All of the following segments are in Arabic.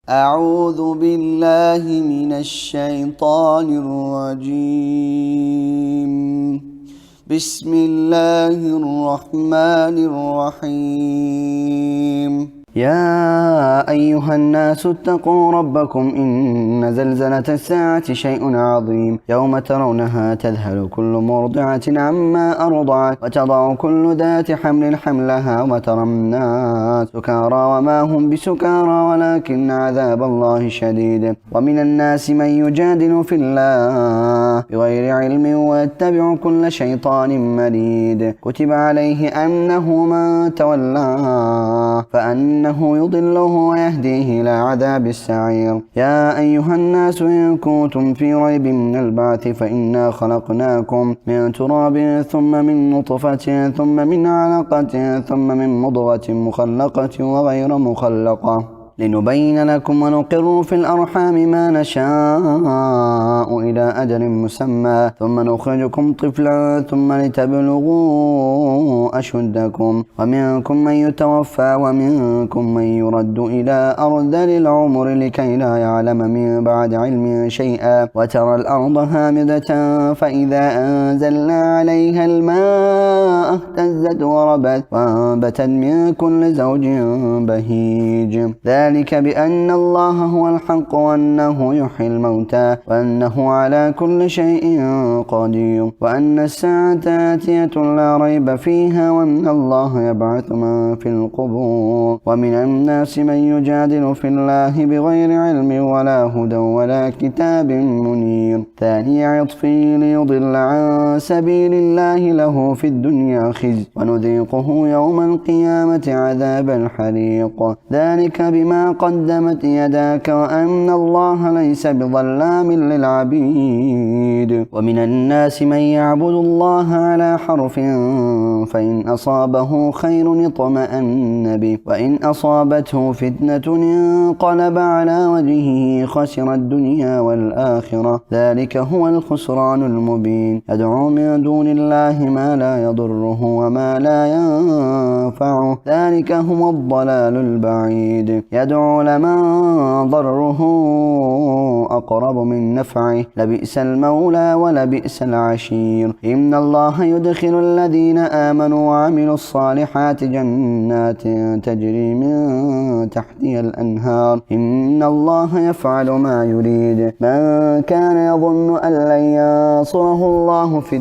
أعوذ بالله من الشيطان الرجيم. بسم الله الرحمن الرحيم. يا أيها الناس اتقوا ربكم إن زلزلة الساعة شيء عظيم يوم ترونها تذهل كل مرضعة عما أرضعت وتضع كل ذات حمل حملها وترى الناس سكارى وما هم بسكارى ولكن عذاب الله شديد. ومن الناس من يجادل في الله بغير علم ويتبع كل شيطان مريد. كتب عليه أنه من تولاه فأنه يضله ويهديه إلى عذاب السعير. يا أيها الناس إن كنتم في ريب من البعث فإنا خلقناكم من تراب ثم من نطفة ثم من علقة ثم من مضغة مخلقة وغير مخلقة لنبين لكم ونقر في الأرحام ما نشاء إلى أجل مسمى ثم نخرجكم طفلا ثم لتبلغوا أشدكم ومنكم من يتوفى ومنكم من يرد إلى أرذل العمر لكي لا يعلم من بعد علم شيئا. وترى الأرض هامدة فإذا أنزلنا عليها الماء اهتزت وربت وأنبتت من كل زوج بهيج. ذلك بأن الله هو الحق وأنه يحيي الموتى وأنه على كل شيء قدير وأن الساعة آتية لا ريب فيها وأن الله يبعث من في القبور. ومن الناس من يجادل في الله بغير علم ولا هدى ولا كتاب منير. ثاني عطفه ليضل عن سبيل الله له في الدنيا خزي ونذيقه يوم القيامة عذاب الحريق. ذلك بما قدمت يداك وأن الله ليس بظلام للعبيد. ومن الناس من يعبد الله على حرف فإن أصابه خير اطمأن به وإن أصابته فتنة انقلب على وجهه خسر الدنيا والآخرة. ذلك هو الخسران المبين. يدعو من دون الله ما لا يضره وما لا ينفعه. ذلك هو الضلال البعيد. يدعو لمن ضره أقرب من نفعه لبئس المولى ولبئس العشير. إن الله يدخل الذين آمنوا وعملوا الصالحات جنات تجري من تحتها الأنهار. إن الله يفعل ما يريد. من كان يظن أن لن ينصره الله في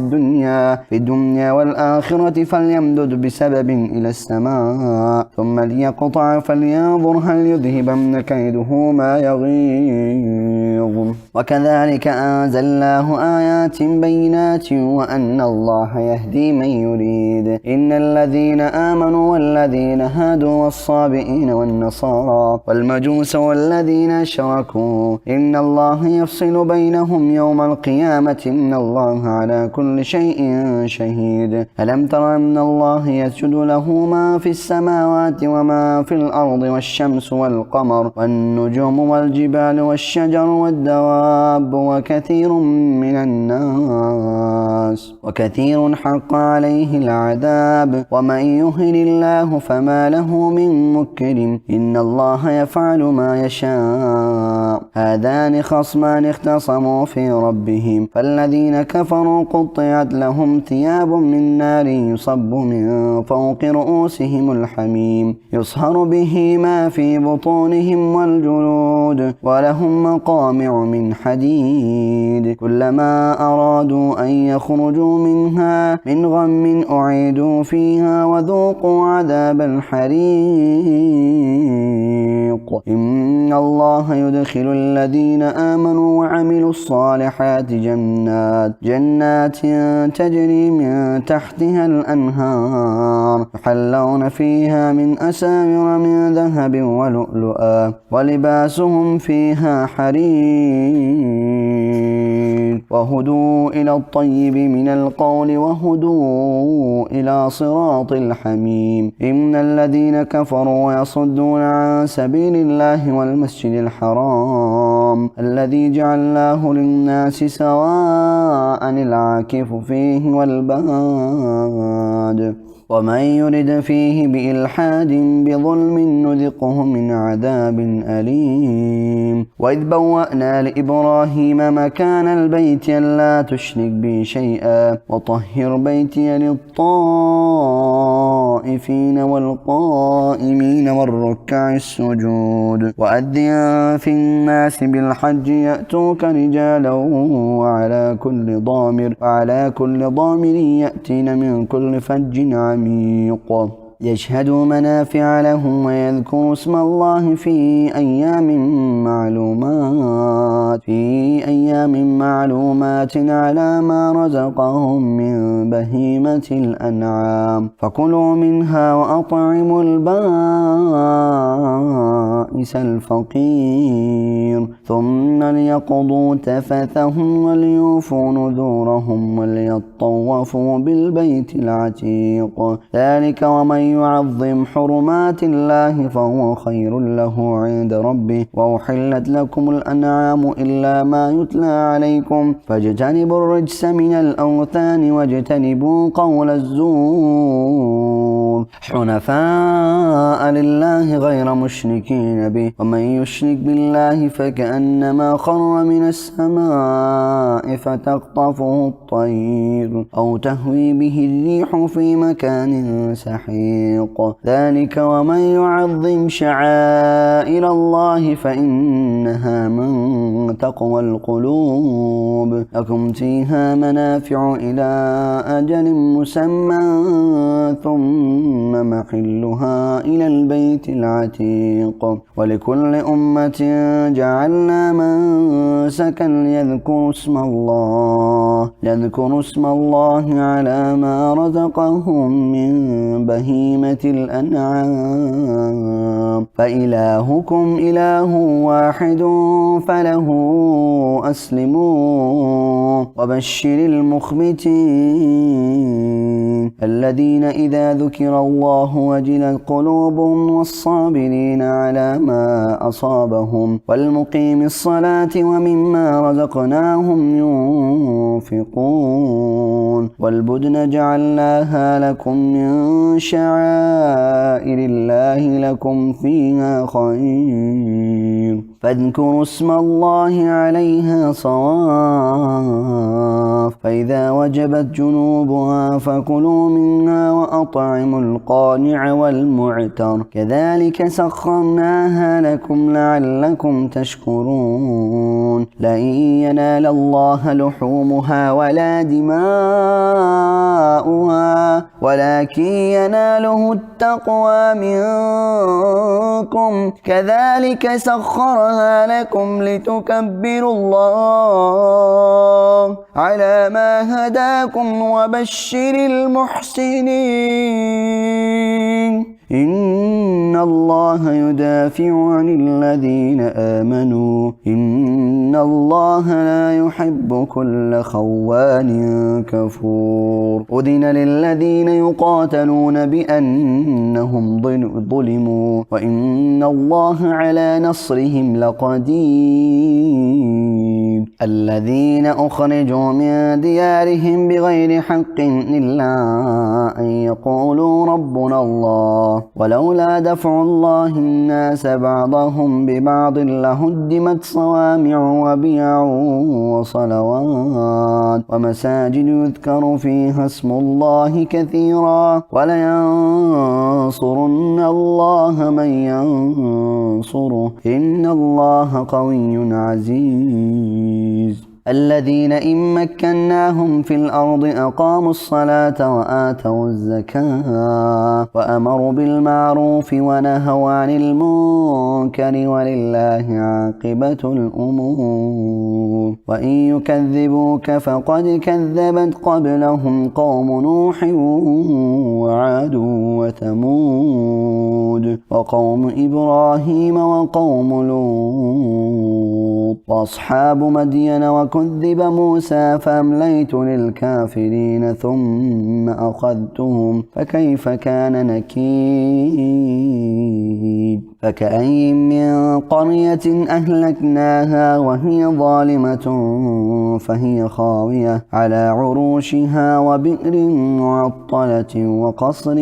الدنيا والآخرة فليمدد بسبب إلى السماء ثم ليقطع فلينظر هل يذهبن كيده ما يغيظ. وكذلك أنزلناه آيات بينات وأن الله يهدي من يريد. إن الذين آمنوا والذين هادوا والصابئين والنصارى والمجوس والذين أشركوا إن الله يفصل بينهم يوم القيامة إن الله على كل شيء شهيد. ألم تر أن الله يسجد له ما في السماوات وما في الأرض والشمس والقمر والنجوم والجبال والشجر والدواب وكثير حق عليه العذاب ومن يهن الله فما له من مكرم. إن الله يفعل ما يشاء. هذان خصمان اختصموا في ربهم فالذين كفروا قطعت لهم ثياب من نار يصب من فوق رؤوسهم الحميم يصهر به ما في بطونهم والجلود ولهم مقامع من حديد. كلما أرادوا أن يخرجوا منها من غم أعيدوا فيها وذوقوا عذاب الحريق. إن الله يدخل الذين آمنوا وعملوا الصالحات جنات تجري من تحتها الأنهار يحلون فيها من أساور من ذهب ولؤلؤا ولباسهم فيها حرير. وهدوا إلى الطيب من القول وهدوا إلى صراط الحميم. إن الذين كفروا ويصدون عن سبيل الله والمسجد الحرام الذي جعلناه للناس سواء العاكف فيه والباد ومن يرد فيه بإلحاد بظلم نذقه من عذاب أليم وإذ بوأنا لإبراهيم مكان البيت ألا تشرك بي شيئا وطهر بيتي للطائفين والقائمين والركع السجود وأذن في الناس بالحج يأتوك رجالا وعلى كل ضامر يأتين من كل فج عميق يشهدوا منافع لهم ويذكروا اسم الله في أيام معلومات على ما رزقهم من بهيمة الأنعام فكلوا منها وأطعموا البائس الفقير ثم ليقضوا تفثهم وليوفوا نذورهم وليطوفوا بالبيت العتيق ذلك ومن يعظم حرمات الله فهو خير له عند ربه وأحلت لكم الأنعام إلا ما يتلى عليكم فاجتنبوا الرجس من الأوثان واجتنبوا قول الزور حنفاء لله غير مشركين به ومن يشرك بالله فكأنما خر من السماء فتخطفه الطير أو تهوي به الريح في مكان سحيق ذلك ومن يعظم شعائر الله فإنها من تقوى القلوب لكم فيها منافع إلى أجل مسمى ثم محلها إلى البيت العتيق ولكل أمة جعلنا منسكا ليذكروا اسم الله على ما رزقهم من بهيمة الأنعام فإلهكم إله واحد فله أسلموا وبشر المخبتين الذين إذا ذكر الله وجلت قلوبهم والصابرين على ما أصابهم والمقيم الصلاة ومما رزقناهم ينفقون والبدن جعلناها لكم من شعائر الله لكم فيها خير فاذكروا اسم الله عليها صواف فإذا وجبت جنوبها فكلوا منها وأطعموا القانع والمعتر كذلك سخرناها لكم لعلكم تشكرون لن ينال الله لحومها ولا دماؤها ولكن يناله التقوى منكم كذلك سخرها لكم لتكبروا الله على ما هداكم وبشر المحسنين إن الله يدافع عن الذين آمنوا إن الله لا يحب كل خوان كفور أذن للذين يقاتلون بأنهم ظلموا وإن الله على نصرهم لقدير الذين أخرجوا من ديارهم بغير حق إلا أن يقولوا ربنا الله ولولا دفع الله الناس بعضهم ببعض لهدمت صوامع وبيع وصلوات ومساجد يذكر فيها اسم الله كثيرا ولينصرن الله من ينصره إن الله قوي عزيز الذين إن مكناهم في الأرض أقاموا الصلاة وآتوا الزكاة وأمروا بالمعروف ونهوا عن المنكر ولله عاقبة الأمور وإن يكذبوك فقد كذبت قبلهم قوم نوح وعاد وثمود وقوم إبراهيم وقوم لوط وأصحاب مدين وكذب موسى فأمليت للكافرين ثم أخذتهم فكيف كان نكير فكأين من قرية أهلكناها وهي ظالمة فهي خاوية على عروشها وبئر معطلة وقصر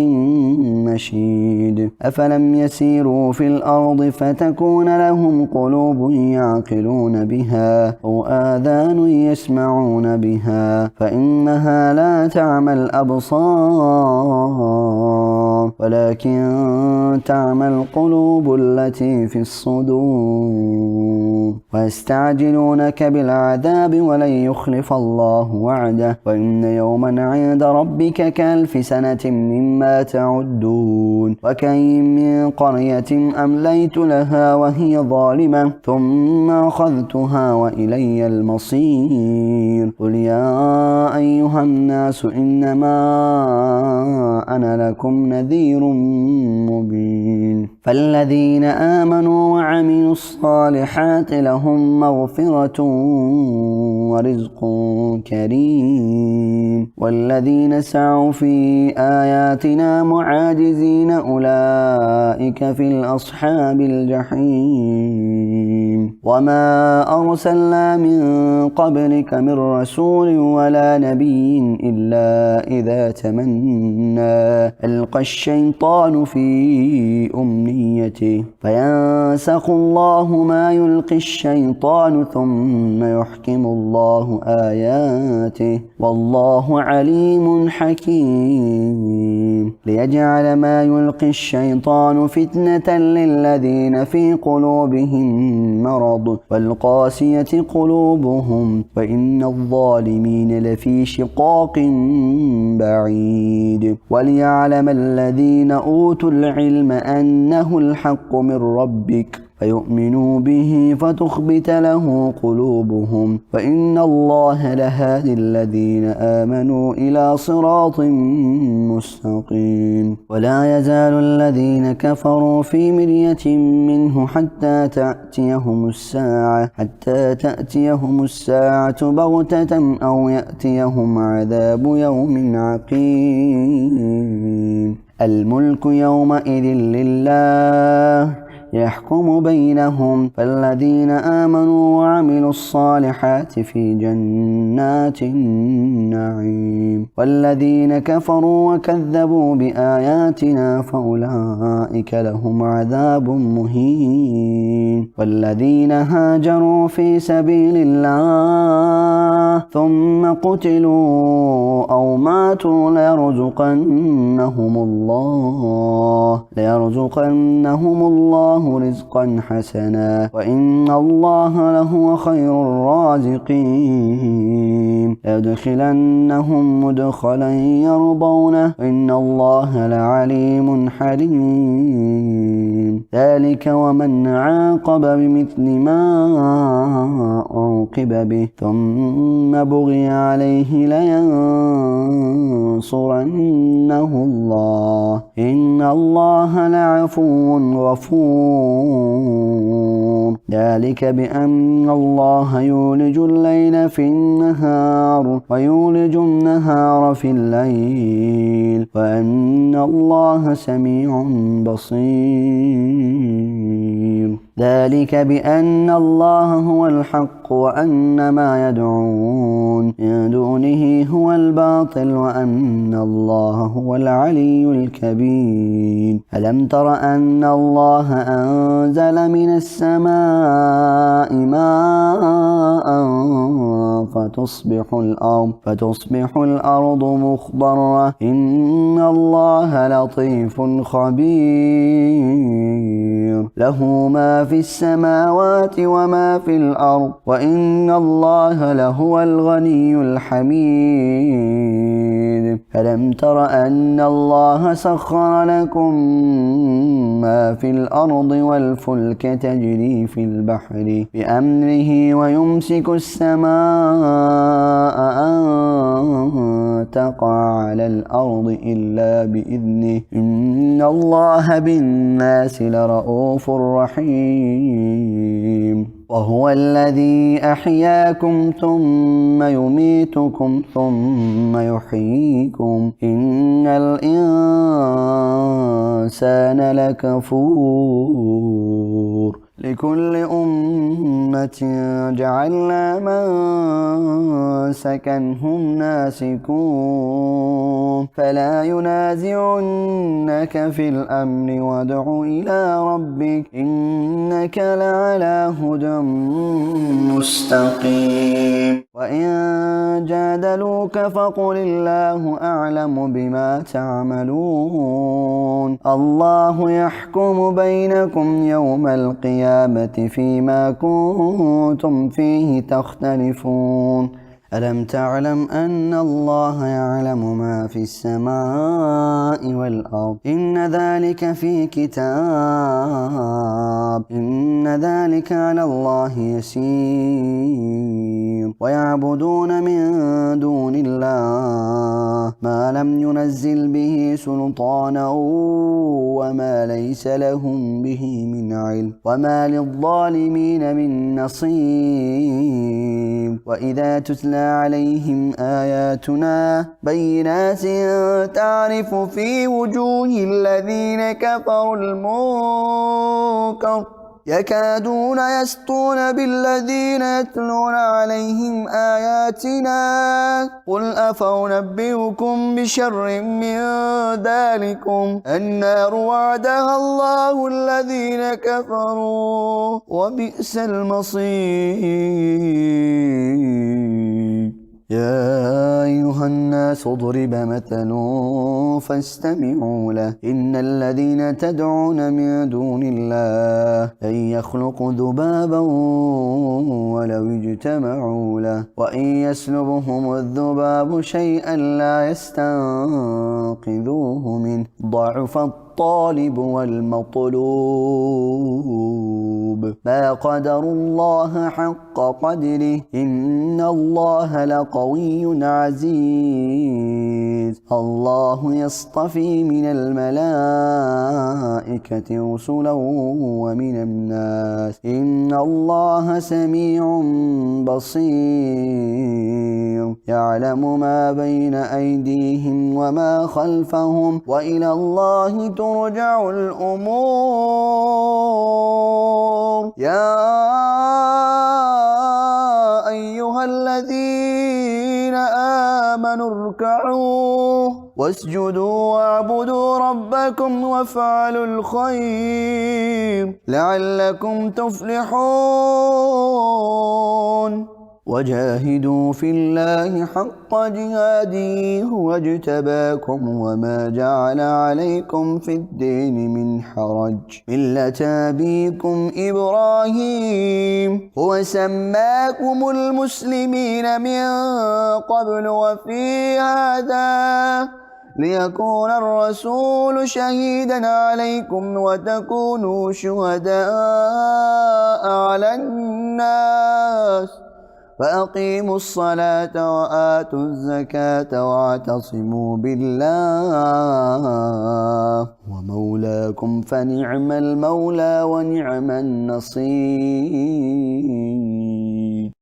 مشيد أفلم يسيروا في الأرض فتكون لهم قلوب يعقلون بها أو آذان يسمعون بها فإنها لا تعمى الأبصار ولكن تعمى القلوب التي في الصدور ويستعجلونك بالعذاب ولن يخلف الله وعده وإن يوما عند ربك كألف سنة مما تعدون وكأين من قرية أمليت لها وهي ظالمة ثم أخذتها وإلي المصير قل يا أيها الناس إنما أنا لكم نذير مبين فالذين آمنوا وعملوا الصالحات لهم مغفرة ورزق كريم والذين سعوا في آياتنا معاجزين أولئك في الأصحاب الجحيم وما أرسلنا من قبلك من رسول ولا نبي إلا إذا تمنى ألقى الشيطان في أمنيته فينسخ الله ما يلقي الشيطان ثم يحكم الله آياته والله عليم حكيم ليجعل ما يلقي الشيطان فتنة للذين في قلوبهم مرض والقاسية قلوبهم وإن الظالمين لفي شقاق بعيد وليعلم الذين أوتوا العلم أنه الحق من ربك فيؤمنوا به فتخبت له قلوبهم وإن الله لهادي الذين آمنوا إلى صراط مستقيم ولا يزال الذين كفروا في مرية منه حتى تأتيهم الساعة بغتة أو يأتيهم عذاب يوم عقيم الملك يومئذ لله يحكم بينهم فالذين آمنوا وعملوا الصالحات في جنات النعيم والذين كفروا وكذبوا بآياتنا فأولئك لهم عذاب مهين والذين هاجروا في سبيل الله ثم قتلوا أو ماتوا ليرزقنهم الله رزقا حسنا وإن الله لهو خير الرازقين ليدخلنهم مدخلا يرضونه إن الله لعليم حليم ذلك ومن عاقب بمثل ما عوقب به ثم بغي عليه لينصرنه الله إن الله لعفو غفور ذلك بأن الله يولج الليل في النهار ويولج النهار في الليل وأن الله سميع بصير ذلك بأن الله هو الحق وأن ما يدعون من دونه هو الباطل وأن الله هو العلي الكبير ألم تر أن الله أنزل من السماء ماء فتصبح الأرض مخضرة إن الله لطيف خبير له ما في السماوات وما في الأرض وإن الله لهو الغني الحميد ألم تر أن الله سخر لكم ما في الأرض والفلك تجري في البحر بأمره ويمسك السماء أن تقع على الأرض إلا بإذنه إن الله بالناس لرؤوف رحيم وهو الذي أحياكم ثم يميتكم ثم يحييكم إن الإنسان لكفور لكل أمة جعلنا منسكا هم ناسكوه فلا ينازعنك في الأمر وادع إلى ربك إنك لعلى هدى مستقيم وإن جادلوك فقل الله أعلم بما تعملون الله يحكم بينكم يوم القيامة فيما كنتم فيه تختلفون ألم تعلم أن الله يعلم ما في السماء والأرض إن ذلك في كتاب إن ذلك على الله يسير ويعبدون من دون الله ما لم ينزل به سلطانا وما ليس لهم به من علم وما للظالمين من نصير وإذا تتلى عليهم آياتنا بينات تعرف في وجوه الذين كفروا المنكر يكادون يسطون بالذين يتلون عليهم آياتنا قل أفأنبئكم بشر من ذلكم النار وعدها الله الذين كفروا وبئس المصير يا أيها الناس ضرب مثل فاستمعوا له إن الذين تدعون من دون الله لن يخلقوا ذبابا ولو اجتمعوا له وإن يسلبهم الذباب شيئا لا يستنقذوه منه ضعف الطالب والمطلوب ما قدروا الله حق قدره إن الله لقوي عزيز الله يصطفي من الملائكة رسلا ومن الناس إن الله سميع بصير يعلم ما بين أيديهم وما خلفهم وإلى الله ترجع الأمور يا أيها الذين آمنوا اركعوا واسجدوا واعبدوا ربكم وافعلوا الخير لعلكم تفلحون وجاهدوا في الله حق جهاده هو اجتباكم وما جعل عليكم في الدين من حرج ملة أبيكم إبراهيم هو سماكم المسلمين من قبل وفي هذا ليكون الرسول شهيدا عليكم وتكونوا شهداء على الناس فأقيموا الصلاة وآتوا الزكاة واعتصموا بالله ومولاكم فنعم المولى ونعم النصير